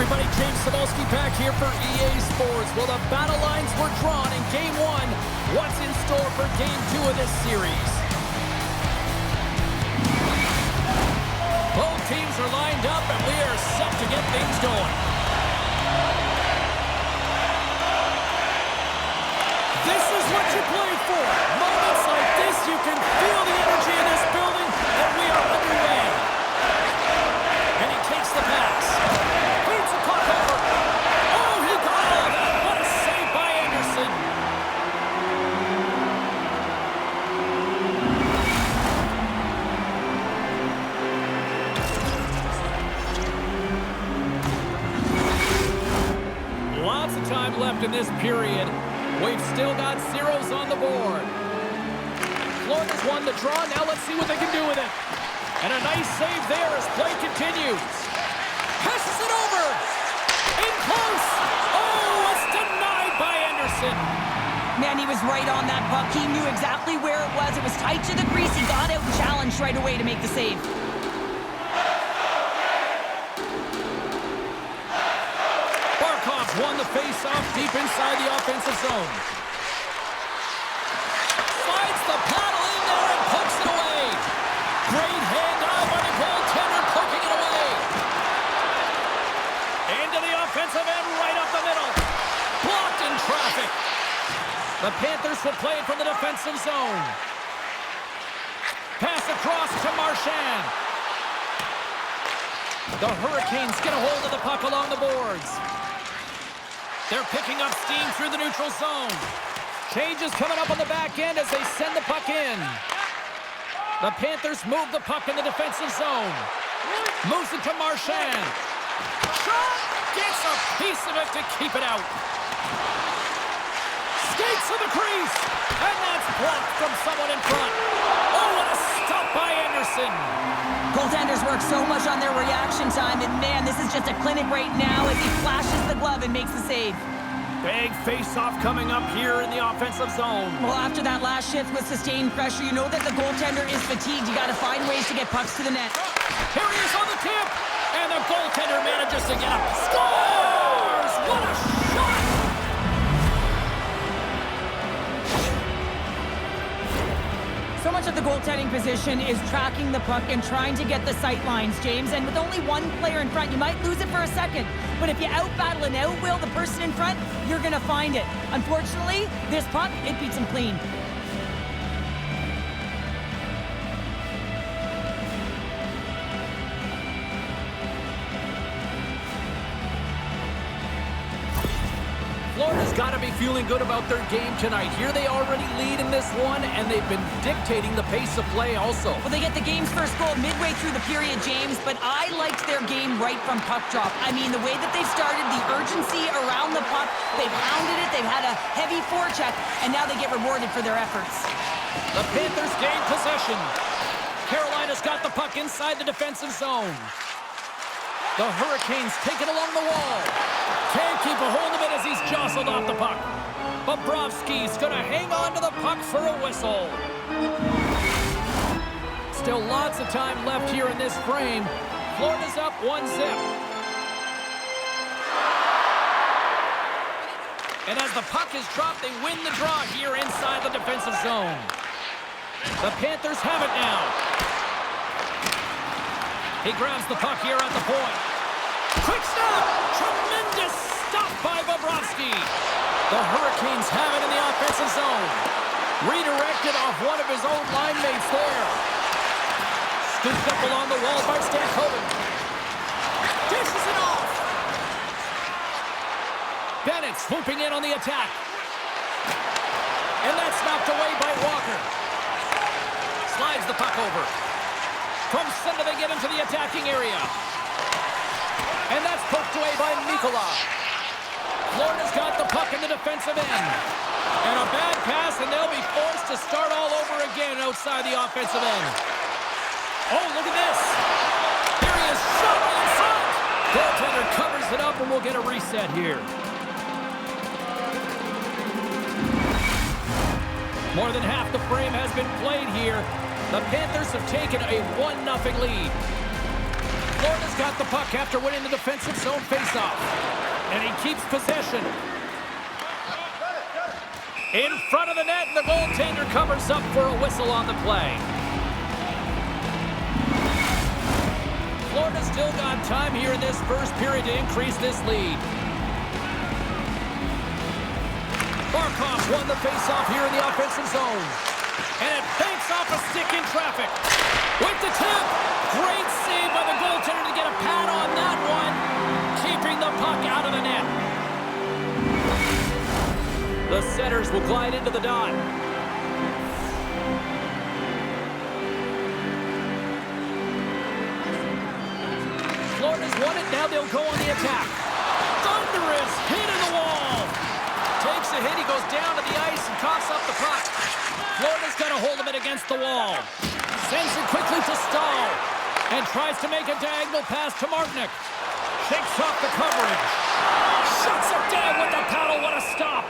everybody, James Cebulski back here for EA Sports. Well, the battle lines were drawn in Game 1. What's in store for Game 2 of this series? Both teams are lined up, and we are set to get things going. This is what you play for. Moments like this, you can feel the energy in this building, and we are underway. And he takes the pass. Feeds the puck over. Oh, he got all of that. What a save by Anderson. Lots of time left in this period. We've still got zeros on the board. Florida's won the draw. Now let's see what they can do with it. And a nice save there as play continues. Passes it over. In close. Oh, it's denied by Anderson. Man, he was right on that puck. He knew exactly where it was. It was tight to the crease. He got out and challenged right away to make the save. Barkov's won the face-off deep inside the offensive zone. Slides the paddle in there and pokes it away. Great handoff by the goaltender, poking it away. Into the offensive end, right up the middle. Blocked in traffic. The Panthers will play it from the defensive zone. Pass across to Marchand. The Hurricanes get a hold of the puck along the boards. They're picking up steam through the neutral zone. Changes coming up on the back end as they send the puck in. The Panthers move the puck in the defensive zone. Moves it to Marchand. Shot! Gets a piece of it to keep it out. Skates to the crease. And that's blocked from someone in front. Oh, what a stop by Anderson. Goaltenders work so much on their reaction time, and man, this is just a clinic right now as he flashes the glove and makes the save. Big face-off coming up here in the offensive zone. Well, after that last shift with sustained pressure, you know that the goaltender is fatigued. You got to find ways to get pucks to the net. Here he is on the tip, and the goaltender manages to get up. Scores! What a shot! So much of the goaltending position is tracking the puck and trying to get the sight lines, James. And with only one player in front, you might lose it for a second. But if you out-battle and out-will the person in front, you're going to find it. Unfortunately, this puck, it beats him clean. Florida's got to be feeling good about their game tonight. Here they already lead in this one, and they've been dictating the pace of play also. Well, they get the game's first goal midway through the period, James, but I liked their game right from puck drop. I mean, the way that they've started, the urgency around the puck, they've hounded it, they've had a heavy forecheck, and now they get rewarded for their efforts. The Panthers gain possession. Carolina's got the puck inside the defensive zone. The Hurricanes take it along the wall. Can't keep a hold of it as he's jostled off the puck. Bobrovsky's going to hang on to the puck for a whistle. Still lots of time left here in this frame. Florida's up 1-0. And as the puck is dropped, they win the draw here inside the defensive zone. The Panthers have it now. He grabs the puck here at the point. Quick stop! Tremendous stop by Bobrovsky. The Hurricanes have it in the offensive zone. Redirected off one of his own line mates there. Scooped up along the wall by Stankoven. Dishes it off. Bennett swooping in on the attack. And that's knocked away by Walker. Slides the puck over. From center, they get into the attacking area. And that's poked away by Mikkola. Florida's got the puck in the defensive end. And a bad pass, and they'll be forced to start all over again outside the offensive end. Oh, look at this. Here he is, shot in front. Goaltender covers it up, and we'll get a reset here. More than half the frame has been played here. The Panthers have taken a 1-0 lead. Florida's got the puck after winning the defensive zone faceoff. And he keeps possession. In front of the net, and the goaltender covers up for a whistle on the play. Florida's still got time here in this first period to increase this lead. Barkov won the faceoff here in the offensive zone. And it banks off a stick in traffic. With the tip. Great save by the goaltender to get a pad on that one. Keeping the puck out of the net. The setters will glide into the dot. Florida's won it. Now they'll go on the attack. Thunderous hit in the wall. Takes a hit. He goes down to the ice and coughs up the puck. Florida's got a hold of it against the wall. Sends it quickly to Stahl. And tries to make a diagonal pass to Martinick. Shakes off the coverage. Shuts it down with the paddle. What a stop.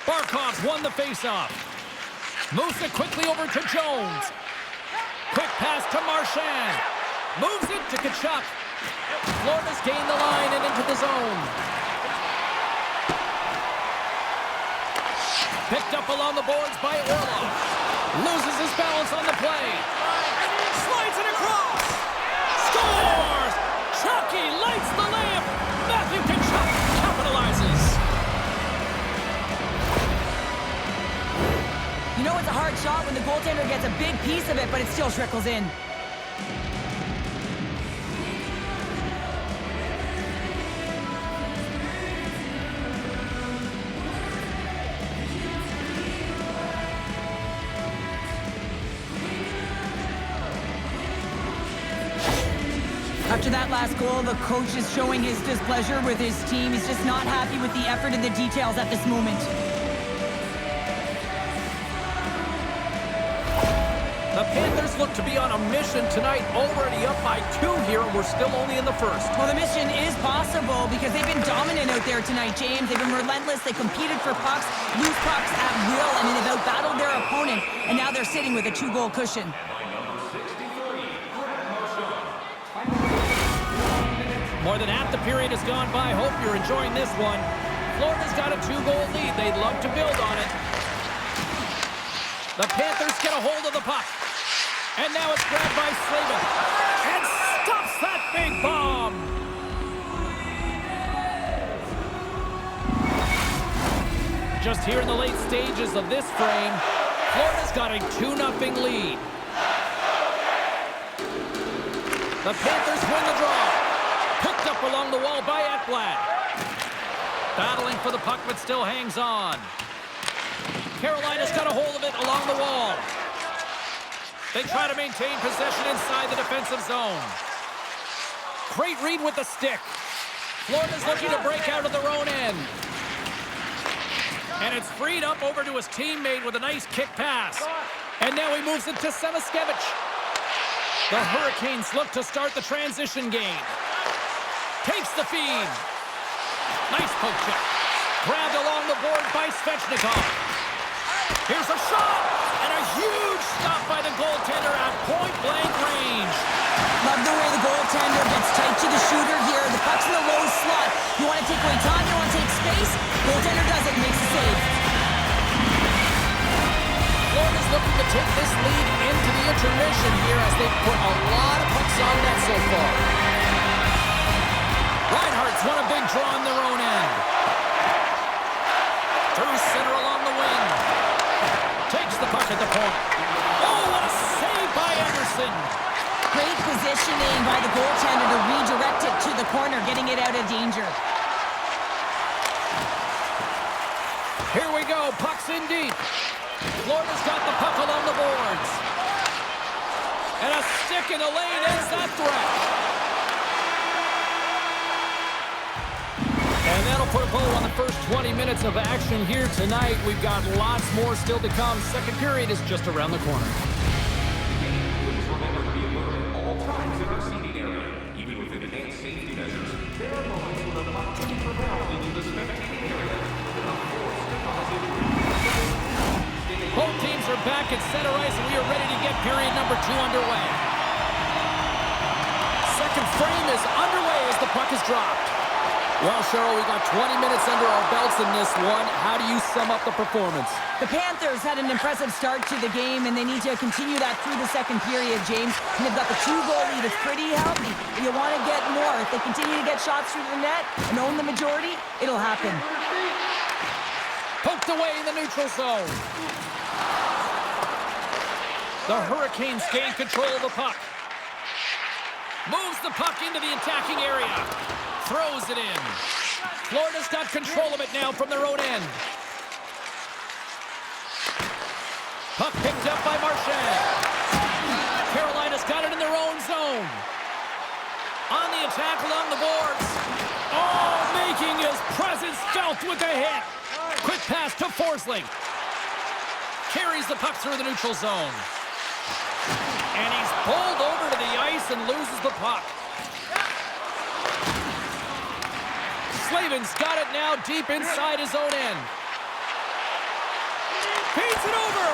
Barkov's won the faceoff. Moves it quickly over to Jones. Quick pass to Marchand. Moves it to Tkachuk. Florida's gained the line and into the zone. Picked up along the boards by Orlov. Loses his balance on the play. Slides it across. Scores! Chucky lights the lamp. Matthew Tkachuk capitalizes. You know it's a hard shot when the goaltender gets a big piece of it, but it still trickles in. After that last goal, the coach is showing his displeasure with his team. He's just not happy with the effort and the details at this moment. The Panthers look to be on a mission tonight, already up by 2 here, and we're still only in the first. Well, the mission is possible because they've been dominant out there tonight, James. They've been relentless. They competed for pucks, lose pucks at will. I mean, they've outbattled their opponent, and now they're sitting with a 2-goal cushion. More than half the period has gone by. Hope you're enjoying this one. Florida's got a 2-goal lead. They'd love to build on it. The Panthers get a hold of the puck. And now it's grabbed by Slavin. And stops that big bomb. Just here in the late stages of this frame, Florida's got a 2-0 lead. The Panthers win the draw. Picked up along the wall by Ekblad. Battling for the puck, but still hangs on. Carolina's got a hold of it along the wall. They try to maintain possession inside the defensive zone. Great read with the stick. Florida's looking to break out of their own end. And it's freed up over to his teammate with a nice kick pass. And now he moves it to Semiskevich. The Hurricanes look to start the transition game. Takes the feed. Nice poke check. Grabbed along the board by Svechnikov. Here's a shot. And a huge stop by the goaltender at point-blank range. Love the way the goaltender gets tight to the shooter here. The puck's in the low slot. You want to take away time, you want to take space. Goaltender does it and makes the save. Florida's looking to take this lead into the intermission here as they've put a lot of pucks on net so far. Reinhardt's won a big draw on their own end. Through center along the wing. Takes the puck at the point. Oh, what a save by Anderson. Great positioning by the goaltender to redirect it to the corner, getting it out of danger. Here we go. Puck's in deep. Florida's got the puck along the boards. And a stick in the lane ends that threat. And And that'll put a bow on the first 20 minutes of action here tonight. We've got lots more still to come. Second period is just around the corner. Please remember to be alert at all times in our seating area. Even with enhanced safety measures, there are moments when the puck can be propelled into the spectating area with a force deposit. Both teams are back at center ice, and we are ready to get period number 2 underway. Second frame is underway as the puck is dropped. Well, Cheryl, we got 20 minutes under our belts in this one. How do you sum up the performance? The Panthers had an impressive start to the game, and they need to continue that through the second period, James. And they've got the 2-goal lead. It's pretty healthy. But you want to get more. If they continue to get shots through the net and own the majority, it'll happen. Poked away in the neutral zone. The Hurricanes gain control of the puck. Moves the puck into the attacking area. Throws it in. Florida's got control of it now from their own end. Puck picked up by Marchand. Carolina's got it in their own zone. On the attack along the boards. Oh, making his presence felt with the hit. Quick pass to Forsling. Carries the puck through the neutral zone. And he's pulled over to the ice and loses the puck. Slavin's got it now deep inside his own end. Feeds it over.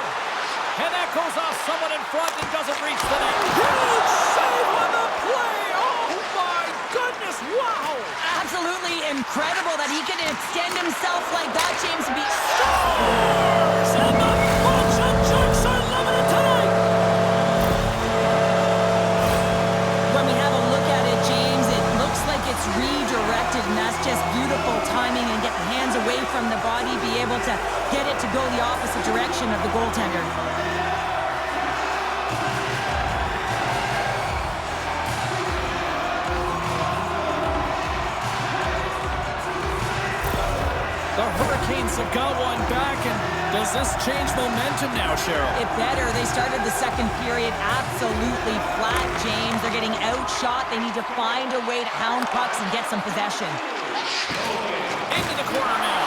And that goes off someone in front and doesn't reach the net. Huge save on the play. Oh, my goodness. Wow. Absolutely incredible that he can extend himself like that, James. Scores! And the Bunch Jacks are loving it tonight. When we have a look at it, James, it looks like it's redirected, and that's just beautiful timing and get the hands away from the body, be able to get it to go the opposite direction of the goaltender. The Hurricanes have got one back, and does this change momentum now, Cheryl? It better. They started the second period absolutely flat, James. They're getting outshot. They need to find a way to hound pucks and get some possession. Into the corner now.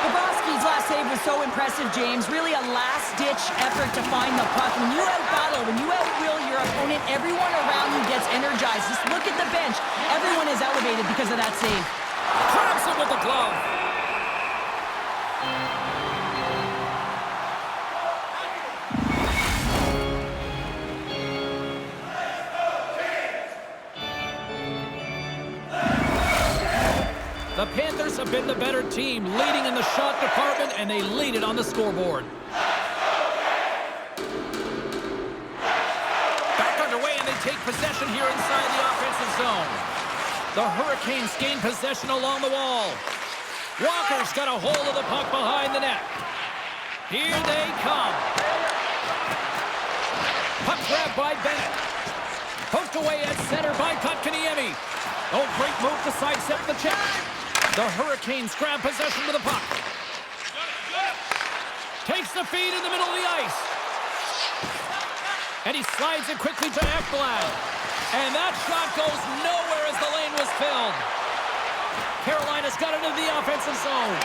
Bobrovsky's last save was so impressive, James. Really a last-ditch effort to find the puck. When you out-battle, when you out-will your opponent, everyone around you gets energized. Just look at the bench. Everyone is elevated because of that save. Grabs it with the glove. The Panthers have been the better team, leading in the shot department, and they lead it on the scoreboard. Back underway, and they take possession here inside the offensive zone. The Hurricanes gain possession along the wall. Walker's got a hold of the puck behind the net. Here they come. Puck grabbed by Bennett. Poked away at center by Kotkaniemi. Oh, great move to sidestep the check. The Hurricanes grab possession with the puck. Takes the feed in the middle of the ice. And he slides it quickly to Ekblad. And that shot goes nowhere as the lane was filled. Carolina's got it into the offensive zone.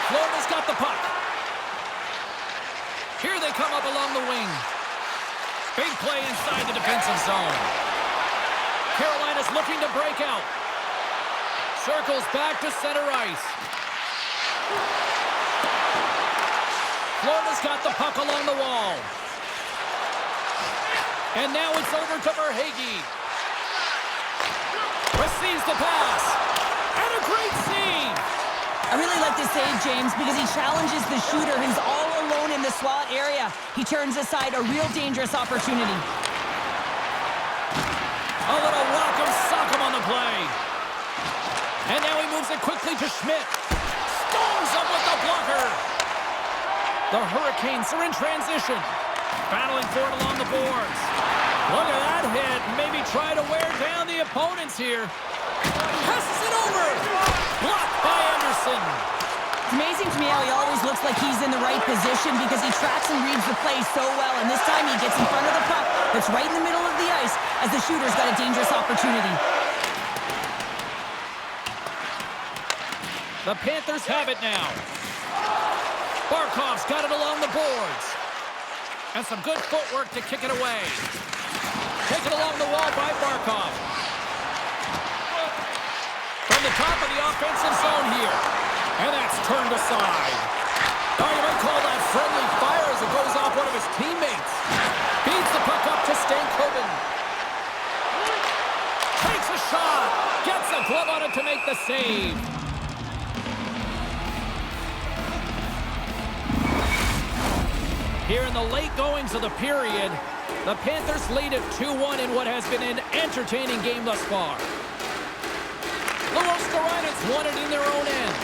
Florida's got the puck. Here they come up along the wing. Big play inside the defensive zone. Carolina's looking to break out. Circles back to center ice. Florida's got the puck along the wall. And now it's over to Verhaeghe. Receives the pass. And a great save. I really like this save, James, because he challenges the shooter who's all alone in the slot area. He turns aside a real dangerous opportunity. A little welcome sock him on the play. And now he moves it quickly to Schmidt. Stones up with the blocker. The Hurricanes are in transition. Battling for it along the boards. Look at that hit. Maybe try to wear down the opponents here. Passes it over. Blocked by Anderson. It's amazing to me how he always looks like he's in the right position because he tracks and reads the play so well. And this time he gets in front of the puck that's right in the middle of the ice as the shooter's got a dangerous opportunity. The Panthers have it now. Barkov's got it along the boards. And some good footwork to kick it away. Taken along the wall by Barkov. From the top of the offensive zone here. And that's turned aside. Oh, you might call that friendly fire as it goes off one of his teammates. Feeds the puck up to Stankoven. Takes a shot. Gets a glove on it to make the save. Here in the late goings of the period, the Panthers lead at 2-1 in what has been an entertaining game thus far. Luostarina's won it in their own end.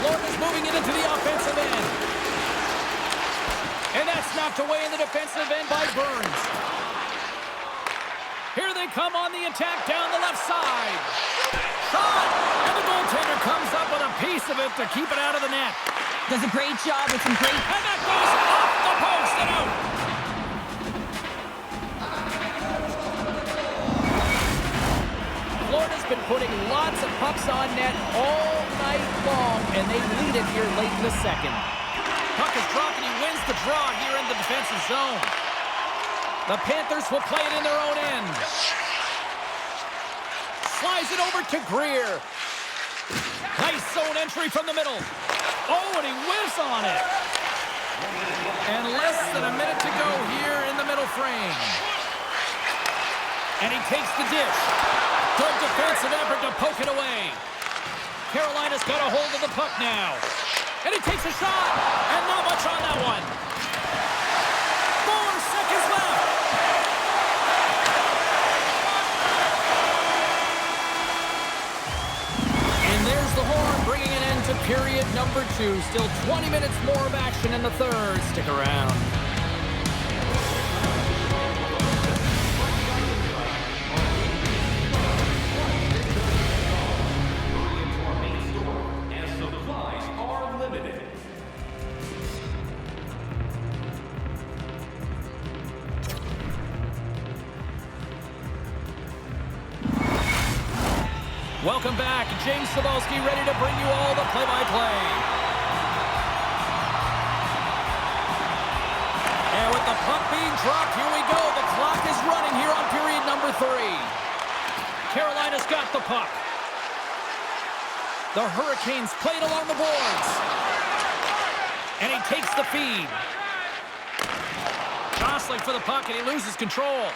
Florida's moving it into the offensive end. And that's knocked away in the defensive end by Burns. Here they come on the attack down the left side. Shot! And the goaltender comes up with a piece of it to keep it out of the net. Does a great job with some great... And that goes off the post and out. Florida's been putting lots of pucks on net all night long, and they lead it here late in the second. Puck is dropped, and he wins the draw here in the defensive zone. The Panthers will play it in their own end. Slides it over to Greer. Nice zone entry from the middle. Oh, and he whiffs on it. And less than a minute to go here in the middle frame. And he takes the dish. Good defensive effort to poke it away. Carolina's got a hold of the puck now. And he takes a shot. And not much on that one. 4 seconds left. And there's the horn bringing an end to period number 2. Still 20 minutes more of action in the third. Stick around. Welcome back. James Cybulski ready to bring you all the play-by-play. And with the puck being dropped, here we go. The clock is running here on period number 3. Carolina's got the puck. The Hurricanes played along the boards. And he takes the feed. Jostling for the puck, and he loses control.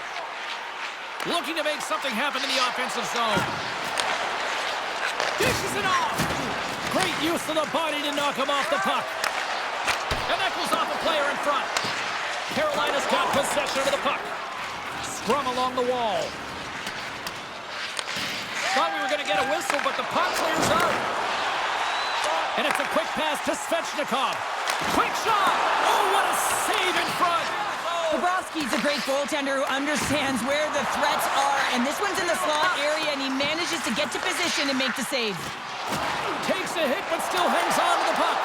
Looking to make something happen in the offensive zone. Dishes it off. Great use of the body to knock him off the puck. And that goes off a player in front. Carolina's got possession of the puck. Scrum along the wall. Thought we were going to get a whistle, but the puck clears out. And it's a quick pass to Svechnikov. Quick shot. Oh, what a save in front. Bobrovsky's a great goaltender who understands where the threats are, and this one's in the slot area, and he manages to get to position and make the save. Takes a hit, but still hangs on to the puck.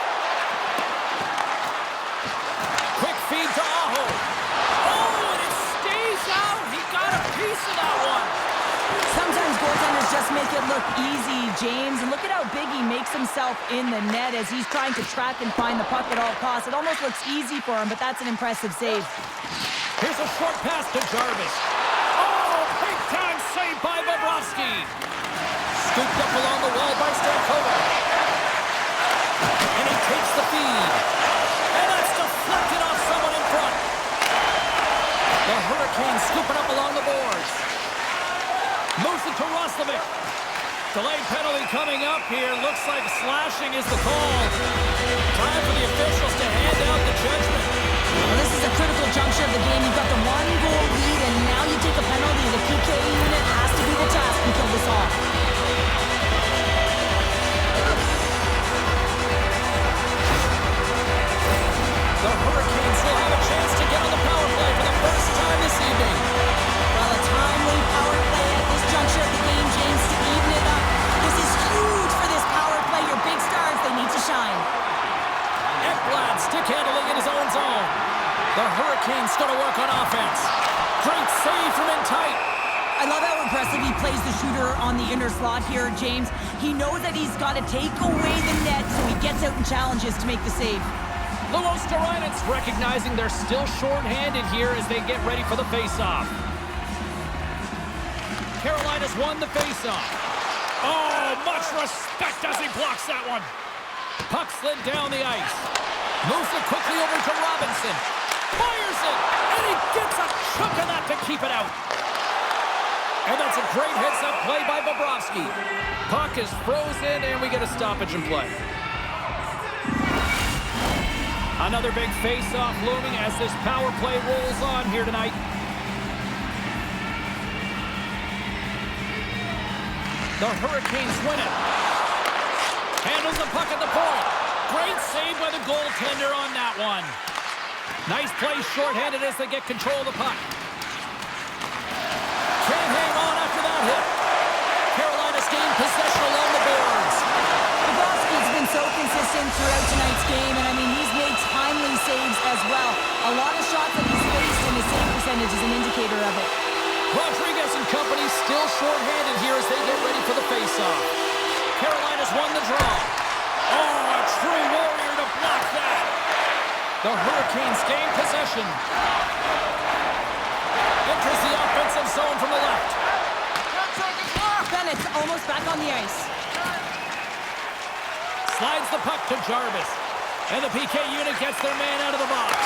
Quick feed to Aho. Oh, and it stays out. He got a piece of that one. Sometimes goaltenders just make it look easy, James, and look at how big he makes himself in the net as he's trying to track and find the puck at all costs. It almost looks easy for him, but that's an impressive save. Here's a short pass to Jarvis. Oh, big-time save by Bobrovsky. Scooped up along the wall by Stankoven. And he takes the feed. And that's deflected off someone in front. The Hurricanes scooping up along the boards. Moves it to Roslovic. Delayed penalty coming up here. Looks like slashing is the call. Time for the officials to hand out the judgment. Well, this is a critical juncture of the game. You've got the 1-goal lead, and now you take a penalty. The PK unit has to do the task and kill this off. The Hurricanes will have a chance to get on the power play for the first time this evening. Well, a timely power play at this juncture of the game, James, to even it up. This is huge for this power play. You're plays the shooter on the inner slot here, James. He knows that he's got to take away the net, so he gets out and challenges to make the save. Luostarinen recognizing they're still short-handed here as they get ready for the face-off. Carolina's won the face-off. Oh, much respect as he blocks that one. Puck slid down the ice. Moves it quickly over to Robinson. Fires it, and he gets a chunk of that to keep it out. And that's a great heads-up play by Bobrovsky. Puck is frozen, and we get a stoppage in play. Another big face-off looming as this power play rolls on here tonight. The Hurricanes win it. Handles the puck at the point. Great save by the goaltender on that one. Nice play shorthanded as they get control of the puck. Can't hang on after that hit. Carolina's gained possession along the boards. Bobrovsky's been so consistent throughout tonight's game, and I mean, he's made timely saves as well. A lot of shots that he's faced, and his save percentage is an indicator of it. Rodriguez and company still shorthanded here as they get ready for the face-off. Carolina's won the draw. Oh, a true warrior to block that. The Hurricanes gain possession. Enters the offensive zone from the left. Bennett's almost back on the ice. Slides the puck to Jarvis. And the PK unit gets their man out of the box.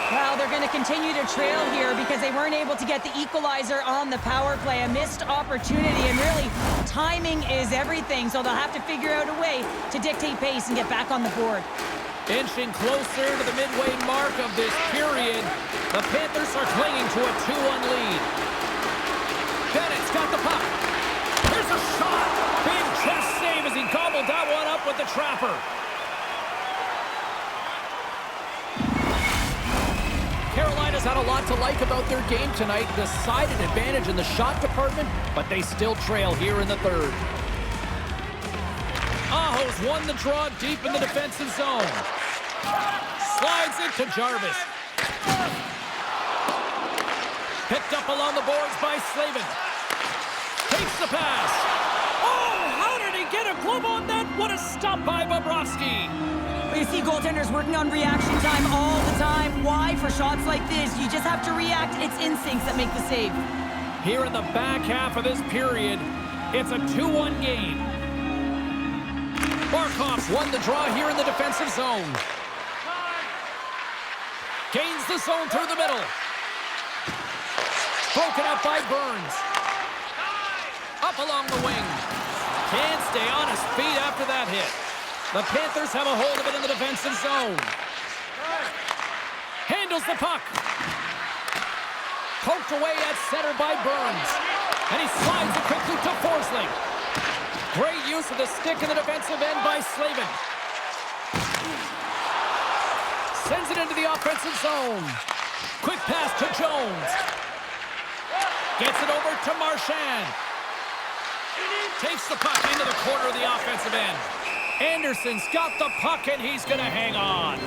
Well, they're going to continue to trail here because they weren't able to get the equalizer on the power play. A missed opportunity, and really, timing is everything, so they'll have to figure out a way to dictate pace and get back on the board. Inching closer to the midway mark of this period, the Panthers are clinging to a 2-1 lead. Bennett's got the puck. Here's a shot. Big chest save as he gobbled that one up with the trapper. Carolina's had a lot to like about their game tonight. Decided advantage in the shot department, but they still trail here in the third. Aho's won the draw deep in the defensive zone. Slides it to Jarvis. Picked up along the boards by Slavin. Takes the pass. Oh, how did he get a glove on that? What a stop by Bobrovsky. You see goaltenders working on reaction time all the time. Why? For shots like this, you just have to react. It's instincts that make the save. Here in the back half of this period, it's a 2-1 game. Barkov's won the draw here in the defensive zone. Gains the zone through the middle. Broken up by Burns. Up along the wing. Can't stay on his feet after that hit. The Panthers have a hold of it in the defensive zone. Handles the puck. Poked away at center by Burns. And he slides it quickly to Forsling. Great use of the stick in the defensive end by Slavin. Sends it into the offensive zone. Quick pass to Jones. Gets it over to Marchand. Takes the puck into the corner of the offensive end. Anderson's got the puck, and he's going to hang on.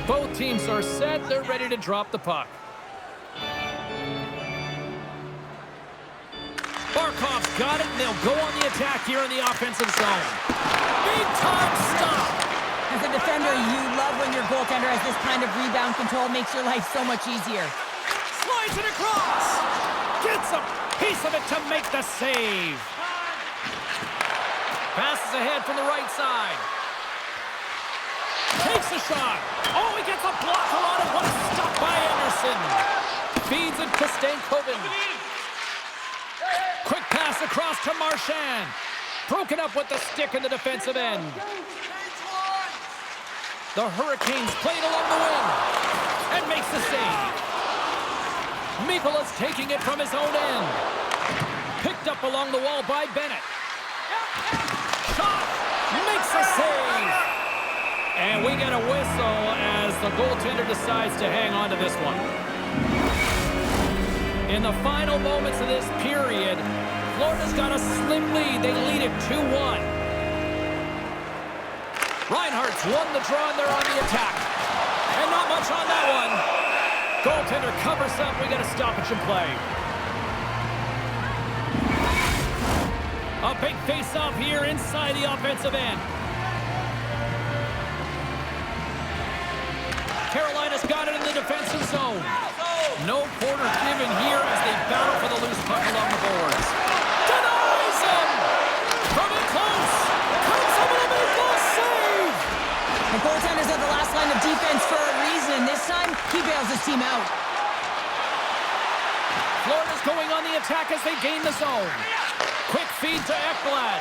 Both teams are set. They're ready to drop the puck. Barkov's got it, and they'll go on the attack here in the offensive zone. Big-time stop. As a defender, you love when your goaltender has this kind of rebound control. Makes your life so much easier. Slides it across. Gets a piece of it to make the save. Passes ahead from the right side. Takes a shot. Oh, he gets a blocker on it. What a stop by Anderson. Feeds it to Stankoven. Quick pass across to Marchand. Broken up with the stick in the defensive end. The Hurricanes played along the wing and makes the save. Mikola's taking it from his own end. Picked up along the wall by Bennett. Shot! Makes a save! And we get a whistle as the goaltender decides to hang on to this one. In the final moments of this period, Florida's got a slim lead. They lead it 2-1. Reinhardt's won the draw, and they're on the attack. And not much on that one. Goaltender covers up. We got a stoppage in play. A big face-off here inside the offensive end. Carolina's got it in the defensive zone. No quarter given here as they battle for the loose puck along the boards. Denies him! From in close! Comes up with a big goal save! The goaltender's at the last line of defense for a reason. This time, he bails his team out. Florida's going on the attack as they gain the zone. Quick feed to Ekblad.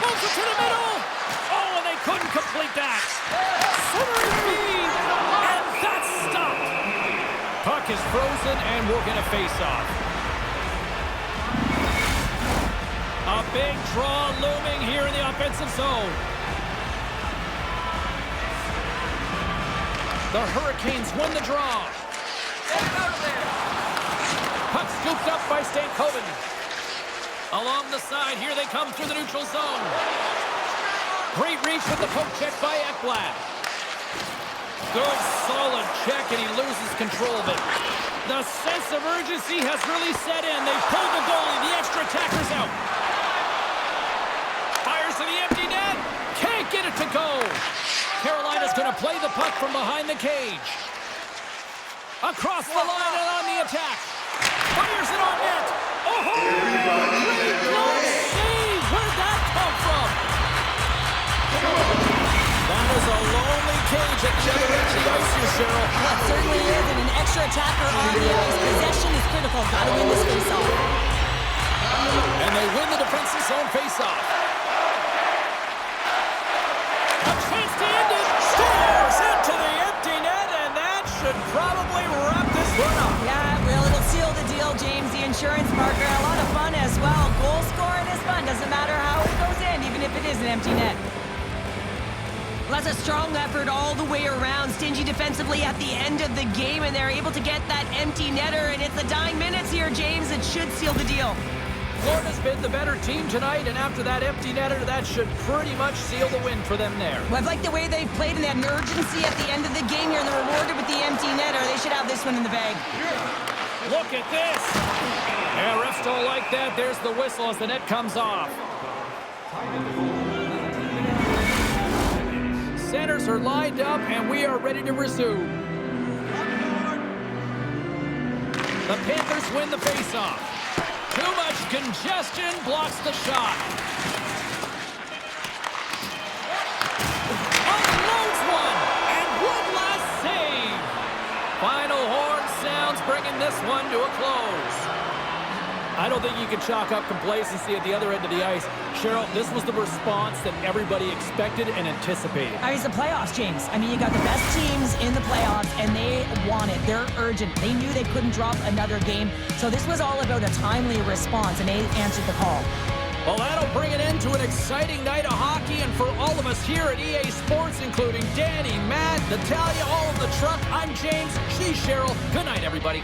Moves it to the middle! Oh, and they couldn't complete that! Centering feed! And that's stopped! Puck is frozen, and we'll get a face-off. A big draw looming here in the offensive zone. The Hurricanes win the draw. Puck scooped up by Stankoven. Along the side, here they come through the neutral zone. Great reach with the poke check by Ekblad. Good, solid check, and he loses control of it. The sense of urgency has really set in. They pulled the goalie. The extra attacker's out. Fires to the empty net. Can't get it to go. Carolina's going to play the puck from behind the cage. Across the line and on the attack. Fires it on net. Oh, great glove save. Where'd that come from? That is a lonely cage at the other end of the ice here, Cheryl. Well, it certainly is, and an extra attacker on the ice. Possession is critical. Got to win this face-off. And they win the defensive zone face-off. A chance to end it. Scores into the empty net, and that should probably wrap this one up. Yeah, it will. It'll seal the deal, James. The insurance marker. A lot of fun as well. Goal scoring is fun. Doesn't matter how it goes in, even if it is an empty net. Well, that's a strong effort all the way around. Stingy defensively at the end of the game, and they're able to get that empty netter, and it's the dying minutes here, James. It should seal the deal. Florida's been the better team tonight, and after that empty netter, that should pretty much seal the win for them there. Well, I've liked the way they've played in that urgency at the end of the game here, and they're rewarded with the empty netter. They should have this one in the bag. Look at this. Yeah, refs don't like that. There's the whistle as the net comes off. Centers are lined up, and we are ready to resume. The Panthers win the faceoff. Too much congestion blocks the shot. Unloads one, and one last save. Final horn sounds, bringing this one to a close. I don't think you can chalk up complacency at the other end of the ice. Cheryl, this was the response that everybody expected and anticipated. I mean, it's the playoffs, James. I mean, you got the best teams in the playoffs, and they want it. They're urgent. They knew they couldn't drop another game. So this was all about a timely response, and they answered the call. Well, that'll bring an end to an exciting night of hockey, and for all of us here at EA Sports, including Danny, Matt, Natalia, all of the truck, I'm James. She's Cheryl. Good night, everybody.